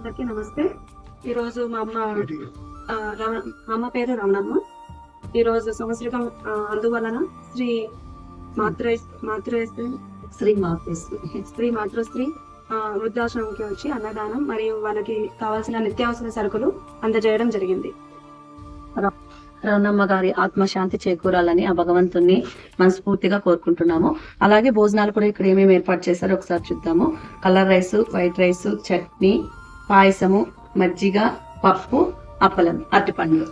అందరికీ నమస్తే. ఈరోజు మా అమ్మ పేరు రమణమ్మ. ఈరోజు సంవత్సరం అందువలన శ్రీ మాతృశ్రీ వృద్ధాశ్రమంకి వచ్చి అన్నదానం మరియు వాళ్ళకి కావాల్సిన నిత్యావసర సరుకులు అందజేయడం జరిగింది. రమణమ్మ గారి ఆత్మశాంతి చేకూరాలని ఆ భగవంతుని మనస్ఫూర్తిగా కోరుకుంటున్నాము. అలాగే భోజనాలు కూడా ఇక్కడ ఏమేమి ఏర్పాటు చేశారో ఒకసారి చూద్దాము. Colour rice, white rice, chutney, పాయసము, మజ్జిగ, పప్పు, అప్పలం, అరటిపండ్లు.